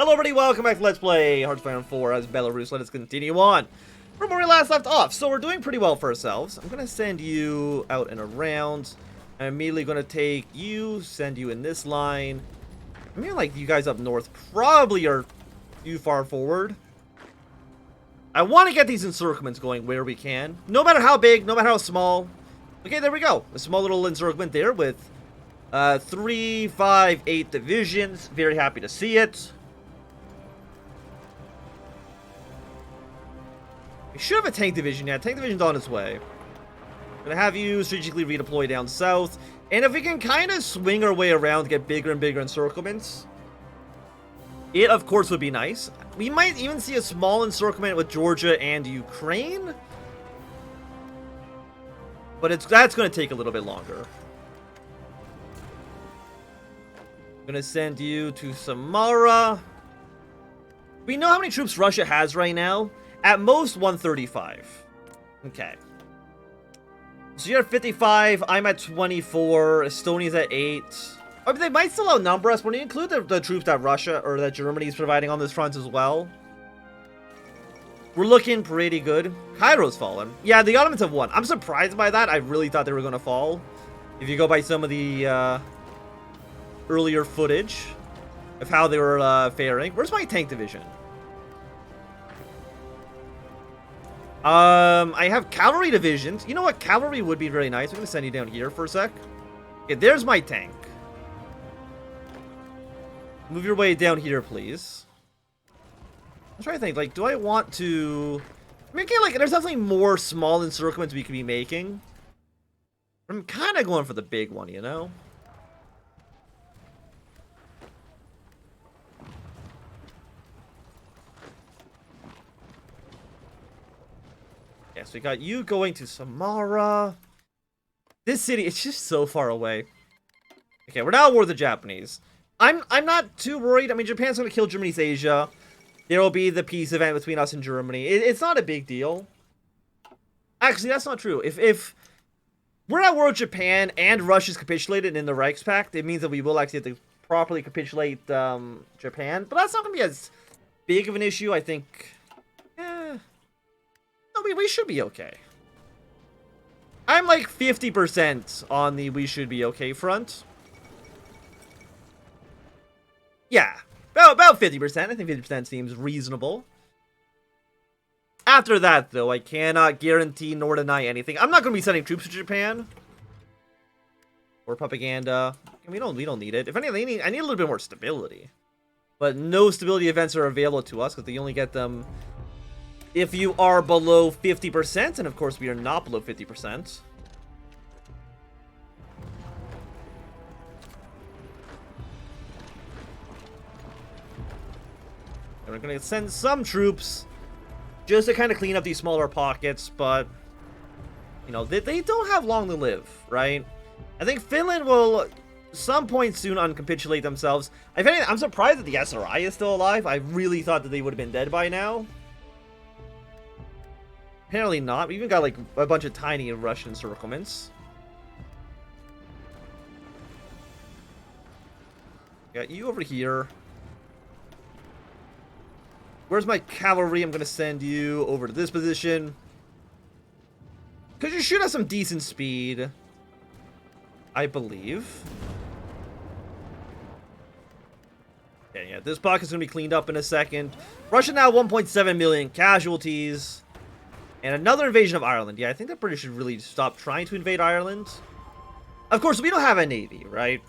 Hello everybody, welcome back to Let's Play Hearthstone 4 as Belarus. Let us continue on from where we last left off. So we're doing pretty well for ourselves. I'm going to send you out and around. I'm immediately going to take you, send you in this line. I mean, like, you guys up north probably are too far forward. I want to get these encirclements going where we can. No matter how big, no matter how small. Okay, there we go. A small little encirclement there with 3, 5, 8 divisions. Very happy to see it. We should have a tank division. Yeah, tank division's on its way. I'm gonna have you strategically redeploy down south. And if we can kind of swing our way around to get bigger and bigger encirclements, it, of course, would be nice. We might even see a small encirclement with Georgia and Ukraine. But that's going to take a little bit longer. I'm going to send you to Samara. We know how many troops Russia has right now. At most, 135. Okay. So you're at 55. I'm at 24. Estonia's at 8. I mean, they might still outnumber us when you include the troops that Russia or that Germany is providing on this front as well. We're looking pretty good. Cairo's fallen. Yeah, the Ottomans have won. I'm surprised by that. I really thought they were going to fall. If you go by some of the earlier footage of how they were faring. Where's my tank division? I have cavalry divisions. You know what? Cavalry would be very nice. I'm going to send you down here for a sec. Okay, there's my tank. Move your way down here, please. I'm trying to think, like, do I want to... I mean, like, there's definitely more small encirclements we could be making. I'm kind of going for the big one, you know? Yeah, so we got you going to Samara. This city, it's just so far away. Okay, we're now at war with the Japanese. I'm not too worried. I mean, Japan's going to kill Germany's Asia. There will be the peace event between us and Germany. It's not a big deal. Actually, that's not true. If we're at war with Japan and Russia's capitulated in the Reichspakt, it means that we will actually have to properly capitulate Japan. But that's not going to be as big of an issue, I think. No, we should be okay. I'm like 50% on the we should be okay front. Yeah, about 50%. I think 50% seems reasonable. After that, though, I cannot guarantee nor deny anything. I'm not going to be sending troops to Japan. Or propaganda. We don't need it. If anything, I need a little bit more stability. But no stability events are available to us, because they only get them if you are below 50%. And, of course, we are not below 50%. We're going to send some troops just to kind of clean up these smaller pockets, but, you know, they don't have long to live, right? I think Finland will, some point soon, uncapitulate themselves. If anything, I'm surprised that the SRI is still alive. I really thought that they would have been dead by now. Apparently not. We even got, like, a bunch of tiny Russian encirclements. Got you over here. Where's my cavalry? I'm going to send you over to this position. Because you should have some decent speed, I believe. Okay, yeah, this pocket's going to be cleaned up in a second. Russia now 1.7 million casualties. And another invasion of Ireland. Yeah, I think the British should really stop trying to invade Ireland. Of course, we don't have a navy, right?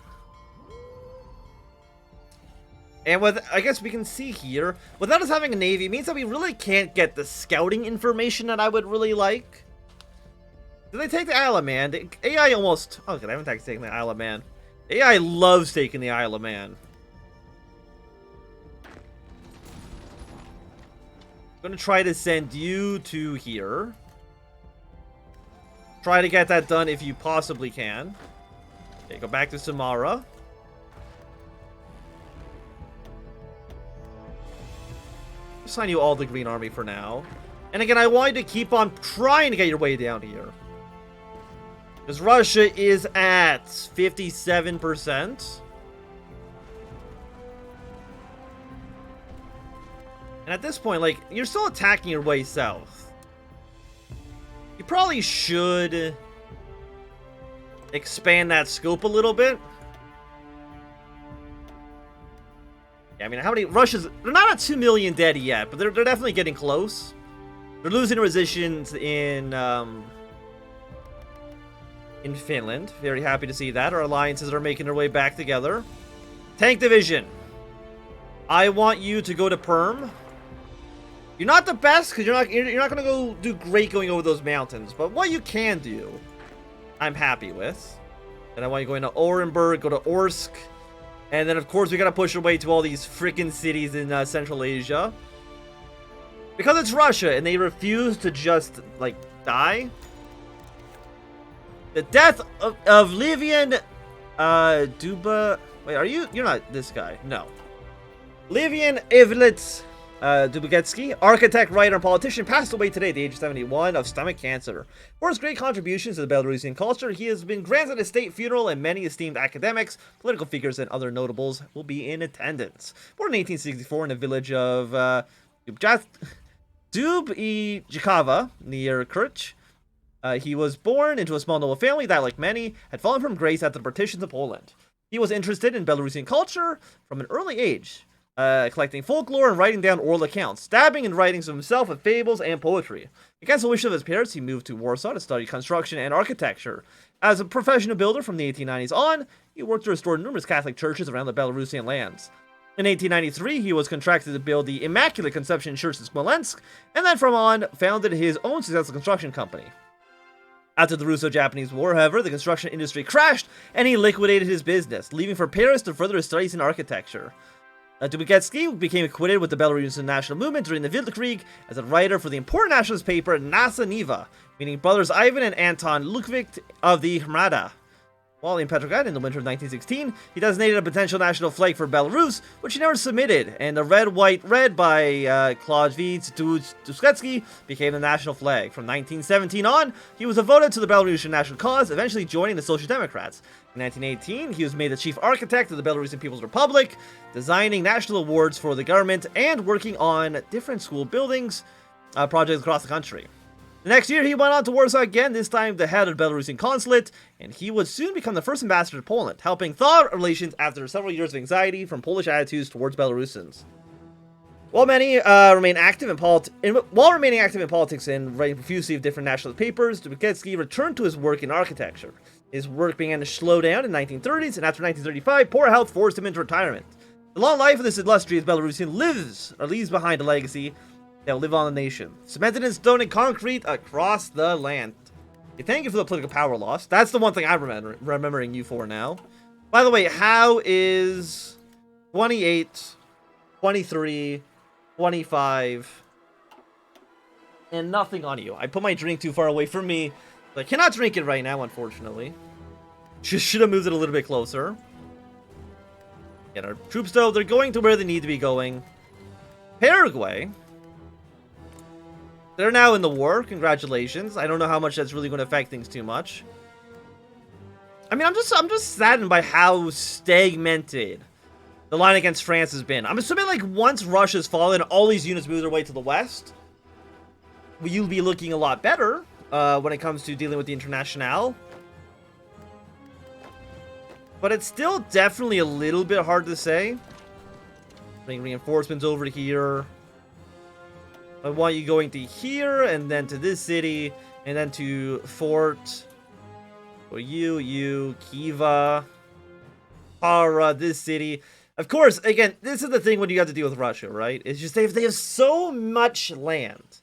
And with, I guess we can see here, without us having a navy, it means that we really can't get the scouting information that I would really like. Did they take the Isle of Man? The AI almost... Oh, okay, I haven't taken the Isle of Man. AI loves taking the Isle of Man. I'm going to try to send you to here. Try to get that done if you possibly can. Okay, go back to Samara. Assign you all the Green Army for now. And again, I want you to keep on trying to get your way down here. Because Russia is at 57%. And at this point, like, you're still attacking your way south. You probably should expand that scope a little bit. Yeah, I mean, how many Russia's... They're not at 2 million dead yet, but they're definitely getting close. They're losing resistance in Finland. Very happy to see that. Our alliances are making their way back together. Tank Division. I want you to go to Perm. You're not the best, because you're not going to go do great going over those mountains. But what you can do, I'm happy with. And I want you going to Orenburg, go to Orsk. And then, of course, we got to push our way to all these freaking cities in Central Asia. Because it's Russia, and they refuse to just, like, die. The death of Livian Duba... Wait, are you... You're not this guy. No. Livian Ivlits Dubogetsky, architect, writer, and politician, passed away today at the age of 71 of stomach cancer. For his great contributions to the Belarusian culture, he has been granted a state funeral, and many esteemed academics, political figures, and other notables will be in attendance. Born in 1864 in the village of Dubijkava, near Kerch, he was born into a small noble family that, like many, had fallen from grace after the partitions of Poland. He was interested in Belarusian culture from an early age, collecting folklore and writing down oral accounts, dabbing in writings of himself with fables and poetry. Against the wish of his parents, he moved to Warsaw to study construction and architecture. As a professional builder from the 1890s on, he worked to restore numerous Catholic churches around the Belarusian lands. In 1893, he was contracted to build the Immaculate Conception Church in Smolensk, and then from on, founded his own successful construction company. After the Russo-Japanese War, however, the construction industry crashed, and he liquidated his business, leaving for Paris to further his studies in architecture. Dubogetsky became acquainted with the Belarusian national movement during the Weltkrieg as a writer for the important nationalist paper Nasa Niva, meaning brothers Ivan and Anton Lukvik of the Hrmada. While in Petrograd in the winter of 1916, he designated a potential national flag for Belarus, which he never submitted, and the red, white, red by Claudius Dubogetsky became the national flag. From 1917 on, he was devoted to the Belarusian national cause, eventually joining the Social Democrats. In 1918, he was made the chief architect of the Belarusian People's Republic, designing national awards for the government and working on different school buildings projects across the country. The next year, he went on to Warsaw again, this time the head of the Belarusian consulate, and he would soon become the first ambassador to Poland, helping thaw relations after several years of anxiety from Polish attitudes towards Belarusians. While many remaining active in politics and writing profusely of different nationalist papers, Dubogetsky returned to his work in architecture. His work began to slow down in the 1930s, and after 1935, poor health forced him into retirement. The long life of this illustrious Belarusian leaves behind a legacy that will live on the nation, cemented in stone and concrete across the land. Okay, thank you for the political power loss. That's the one thing I'm remembering you for now. By the way, how is 28, 23, 25, and nothing on you? I put my drink too far away from me. I cannot drink it right now, unfortunately. Should have moved it a little bit closer. Get our troops, though. They're going to where they need to be going. Paraguay. They're now in the war. Congratulations. I don't know how much that's really going to affect things too much. I mean, I'm just saddened by how stagnated the line against France has been. I'm assuming, like, once Russia's fallen, all these units move their way to the west, you'll be looking a lot better when it comes to dealing with the Internationale. But it's still definitely a little bit hard to say. Bring reinforcements over here. I want you going to here, and then to this city, and then to Fort. For you, Kiva, Para, this city. Of course, again, this is the thing when you have to deal with Russia, right? It's just they have so much land.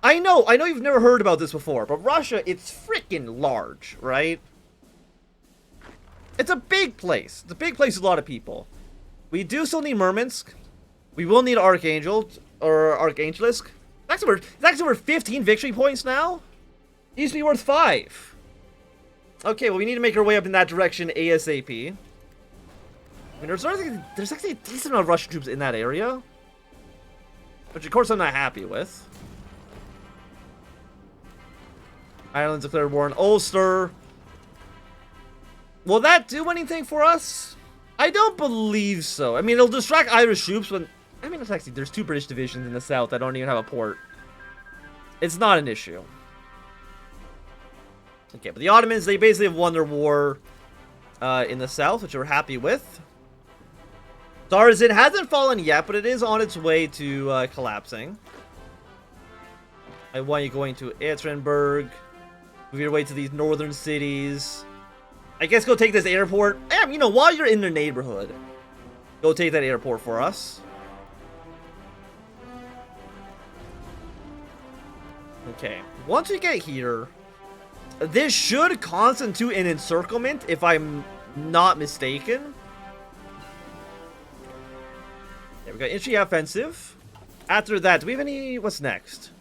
I know you've never heard about this before, but Russia, it's freaking large, right? It's a big place. It's a big place with a lot of people. We do still need Murmansk. We will need Archangel. Or Archangelisk. It's actually worth 15 victory points now. It used to be worth 5. Okay, well, we need to make our way up in that direction ASAP. I mean, there's actually a decent amount of Russian troops in that area. Which, of course, I'm not happy with. Ireland's declared war on Ulster. Will that do anything for us? I don't believe so. I mean, it'll distract Irish troops, but I mean, it's actually, there's 2 British divisions in the south that don't even have a port. It's not an issue. Okay, but the Ottomans, they basically have won their war in the south, which we're happy with. Zarzin hasn't fallen yet, but it is on its way to collapsing. I want you going to Ekaterinburg. Move your way to these northern cities. I guess go take this airport. You know, while you're in their neighborhood, go take that airport for us. Okay, once we get here, this should constitute an encirclement, if I'm not mistaken. Yeah, we got infantry offensive. After that, do we have any... What's next?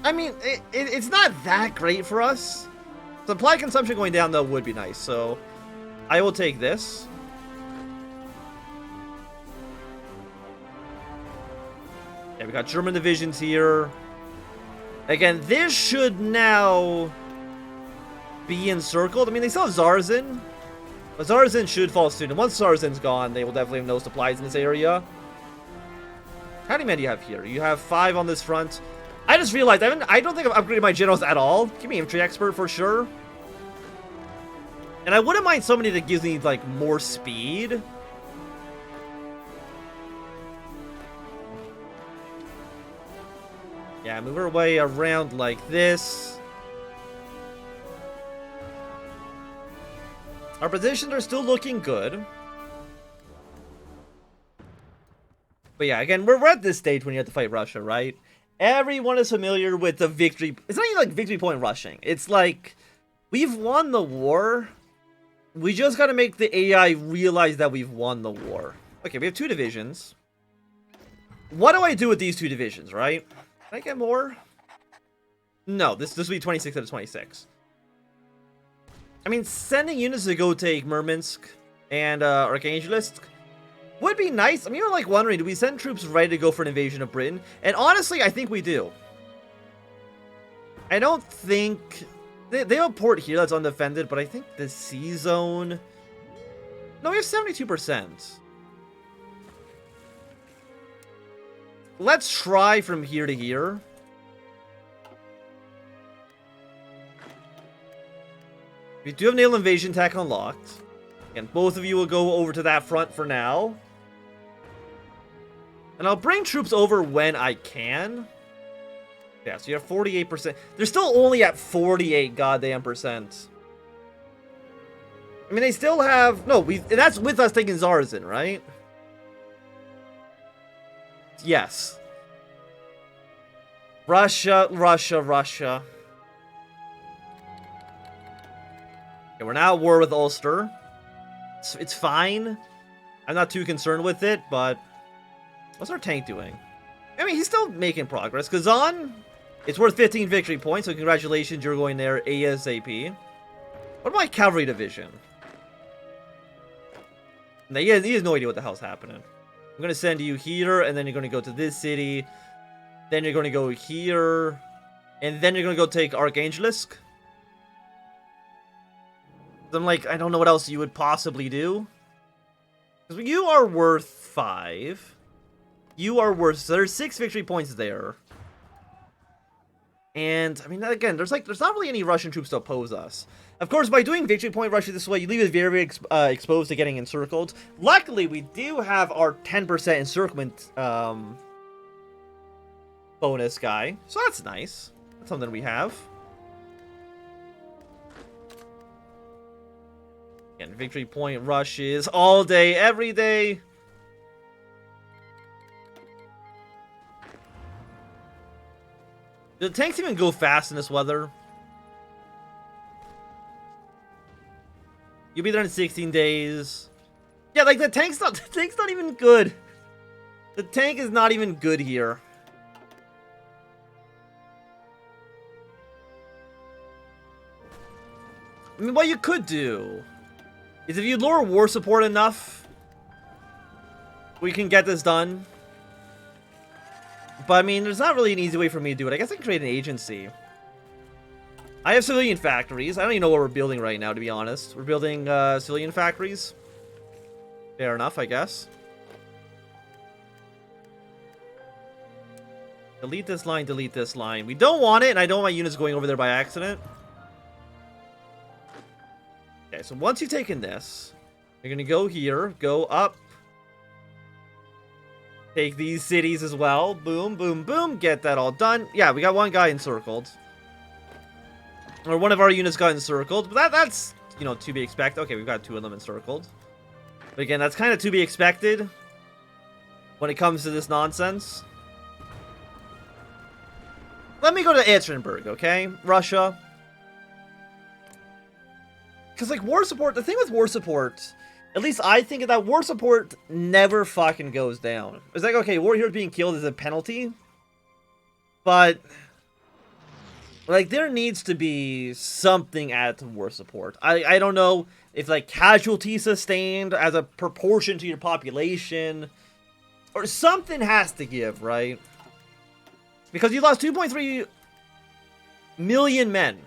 I mean, it's not that great for us. Supply consumption going down, though, would be nice. So, I will take this. Yeah, we got German divisions here. Again, this should now be encircled. I mean, they still have Zarzin. But Zarzin should fall soon. And once Zarzin's gone, they will definitely have no supplies in this area. How many men do you have here? You have 5 on this front. I just realized, I don't think I've upgraded my generals at all. Give me infantry expert for sure. And I wouldn't mind somebody that gives me, like, more speed. Yeah, move our way around like this. Our positions are still looking good. But yeah, again, we're at this stage when you have to fight Russia, right? Everyone is familiar with the victory. It's not even like victory point rushing. It's like, we've won the war. We just gotta make the AI realize that we've won the war. Okay, we have 2 divisions. What do I do with these 2 divisions, right? Can I get more? No, this will be 26 out of 26. I mean, sending units to go take Murmansk and Arkhangelsk would be nice. I mean, you're like wondering, do we send troops ready to go for an invasion of Britain? And honestly, I think we do. I don't think... They have a port here that's undefended, but I think the sea zone... No, we have 72%. Let's try from here to here. We do have naval invasion tech unlocked. And both of you will go over to that front for now. And I'll bring troops over when I can. Yeah, so you have 48%. They're still only at 48 goddamn percent. I mean, they still have... No, that's with us taking Zarzin, right? Yes. Russia. Okay, we're now at war with Ulster. It's fine. I'm not too concerned with it, but... What's our tank doing? I mean, he's still making progress. Kazan, it's worth 15 victory points, so congratulations, you're going there ASAP. What about my cavalry division? No, he has no idea what the hell's happening. I'm going to send you here, and then you're going to go to this city. Then you're going to go here. And then you're going to go take Arkhangelsk. I'm like, I don't know what else you would possibly do. Because you are worth 5. You are worth... So there's 6 victory points there. And, I mean, again, there's not really any Russian troops to oppose us. Of course, by doing victory point rushes this way, you leave us very exposed to getting encircled. Luckily, we do have our 10% encirclement bonus guy. So that's nice. That's something we have. Again, victory point rushes all day, every day. Do the tanks even go fast in this weather? You'll be there in 16 days. Yeah, like the tank's not even good. The tank is not even good here. I mean, what you could do is if you lower war support enough, we can get this done. But I mean, there's not really an easy way for me to do it. I guess I can create an agency. I have civilian factories. I don't even know what we're building right now, to be honest. We're building civilian factories. Fair enough, I guess. Delete this line, delete this line. We don't want it, and I don't want my units going over there by accident. Okay, so once you've taken this, you're gonna go here, go up. Take these cities as well. Boom, boom, boom. Get that all done. Yeah, we got one guy encircled. Or one of our units got encircled. But that's, you know, to be expected. Okay, we've got 2 of them encircled. But again, that's kind of to be expected when it comes to this nonsense. Let me go to Ekaterinburg, okay? Russia. Because, like, war support, the thing with war support, at least I think that war support never fucking goes down. It's like, okay, war heroes being killed is a penalty. But, like, there needs to be something added to war support. I don't know if, like, casualty sustained as a proportion to your population. Or something has to give, right? Because you lost 2.3 million men.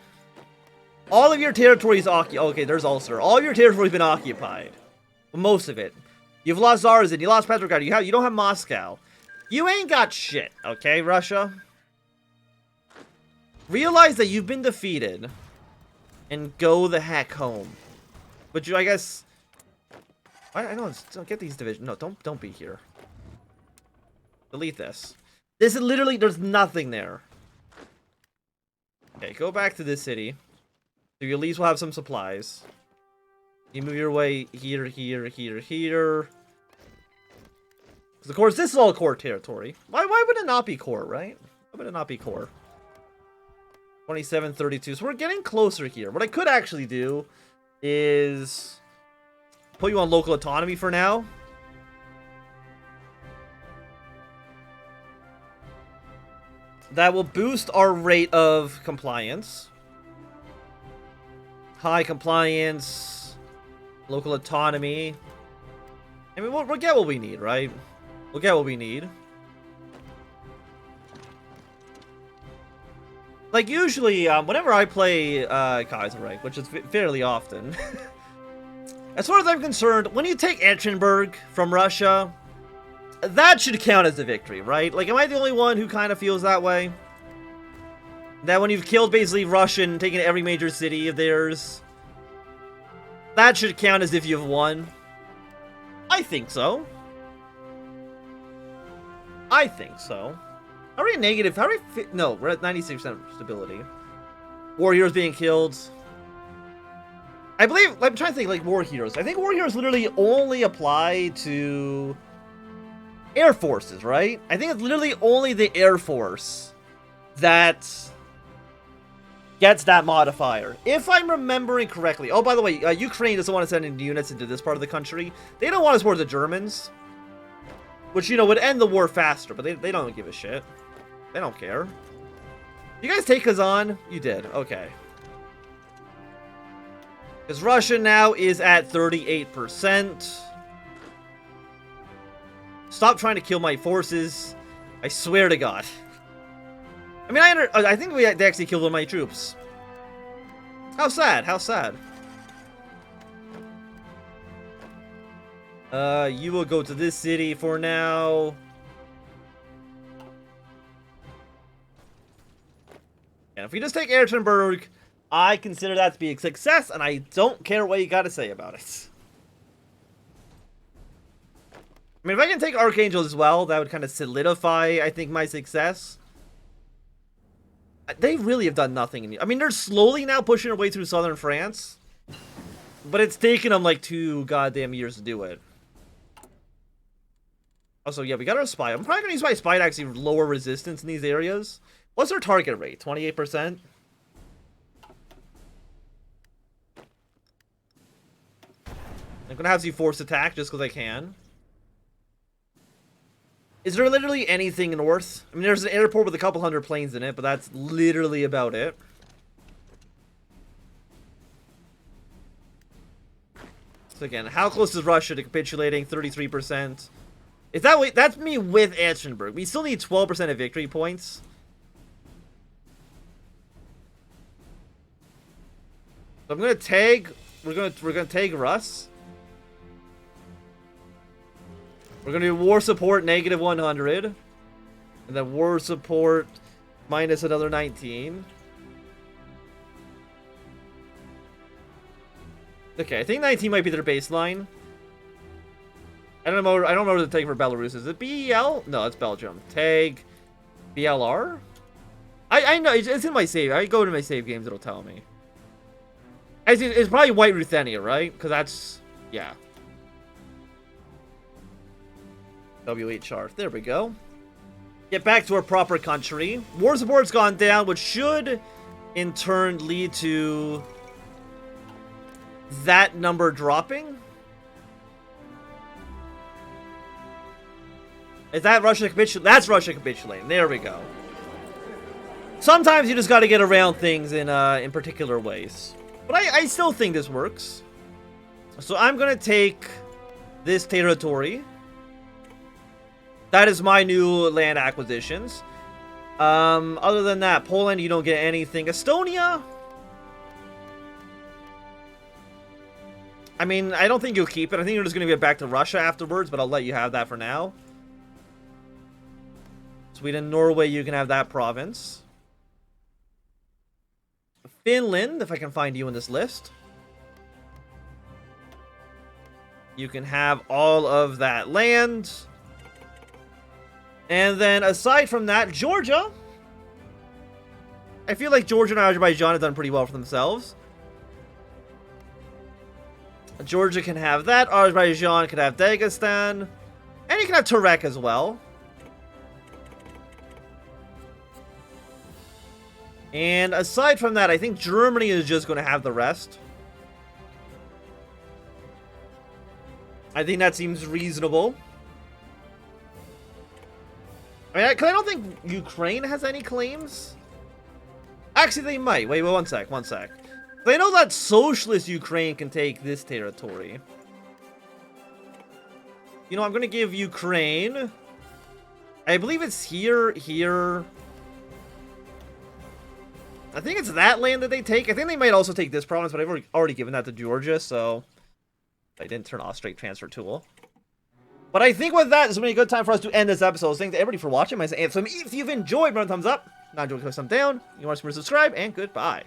All of your territories occupied. Okay, there's Ulster. All of your territory's been occupied. Well, most of it. You've lost Zarzan. You lost Petrograd. You don't have Moscow. You ain't got shit, okay, Russia? Realize that you've been defeated. And go the heck home. But you, I guess... I don't get these divisions. No, don't be here. Delete this. This is literally... There's nothing there. Okay, go back to this city. So you at least will have some supplies. You move your way here, here, here, here. Because of course this is all core territory. Why would it not be core, right? Why would it not be core? 27, 32. So we're getting closer here. What I could actually do is put you on local autonomy for now. That will boost our rate of compliance. High compliance, local autonomy. I mean, we'll get what we need, right? We'll get what we need. Like, usually, whenever I play Kaiserreich, which is fairly often, as far as I'm concerned, when you take Ekaterinburg from Russia, that should count as a victory, right? Like, am I the only one who kind of feels that way? That when you've killed basically Russia and taken every major city of theirs, that should count as if you've won. I think so. I think so. How are we negative? How are we? No, we're at 96% stability. War heroes being killed. I believe. I'm trying to think like war heroes. I think war heroes literally only apply to air forces, right? I think it's literally only the Air Force that gets that modifier, if I'm remembering correctly. Oh, by the way, Ukraine doesn't want to send any units into this part of the country. They don't want to support the Germans, which, you know, would end the war faster, but they don't give a shit. They don't care. You guys take Kazan? You did. Okay. Because Russia now is at 38%. Stop trying to kill my forces. I swear to God. I mean, I think they actually killed one of my troops. How sad, how sad. You will go to this city for now. And if we just take Ekaterinburg, I consider that to be a success, and I don't care what you gotta say about it. I mean, if I can take Archangel as well, that would kind of solidify, I think, my success. They really have done nothing. I mean, they're slowly now pushing their way through southern France. But it's taken them like 2 goddamn years to do it. Also, yeah, we got our spy. I'm probably going to use my spy to actually lower resistance in these areas. What's their target rate? 28%? I'm going to have to force attack just because I can. Is there literally anything north? I mean, there's an airport with a couple hundred planes in it, but that's literally about it. So again, how close is Russia to capitulating? 33%. Is that way? That's me with Ekaterinburg. We still need 12% of victory points. So I'm gonna tag. We're gonna tag Russ. We're gonna do war support -100. And then war support minus another 19. Okay, I think 19 might be their baseline. I don't know what to take for Belarus. Is it BEL? No, it's Belgium. Tag BLR? I know, it's in my save. I go to my save games, it'll tell me. It's probably White Ruthenia, right? Because that's, yeah. WHR. There we go. Get back to our proper country. War support's gone down, which should, in turn, lead to that number dropping. Is that Russia capitulating? That's Russia capitulating. There we go. Sometimes you just got to get around things in particular ways. But I still think this works. So I'm going to take this territory. That is my new land acquisitions. Other than that, Poland, you don't get anything. Estonia? I mean, I don't think you'll keep it. I think you're just going to get back to Russia afterwards, but I'll let you have that for now. Sweden, Norway, you can have that province. Finland, if I can find you in this list. You can have all of that land. And then, aside from that, Georgia. I feel like Georgia and Azerbaijan have done pretty well for themselves. Georgia can have that. Azerbaijan can have Dagestan. And you can have Turek as well. And aside from that, I think Germany is just going to have the rest. I think that seems reasonable. I mean, because I don't think Ukraine has any claims. Actually, they might. Wait, one sec. I know that socialist Ukraine can take this territory. You know, I'm going to give Ukraine... I believe it's here. I think it's that land that they take. I think they might also take this province, but I've already given that to Georgia, so... I didn't turn off straight transfer tool. But I think with that, this is going to be a good time for us to end this episode. Thanks to everybody for watching. My name is If you've enjoyed, remember thumbs up. Not enjoyed, click thumbs down. You want to subscribe, and goodbye.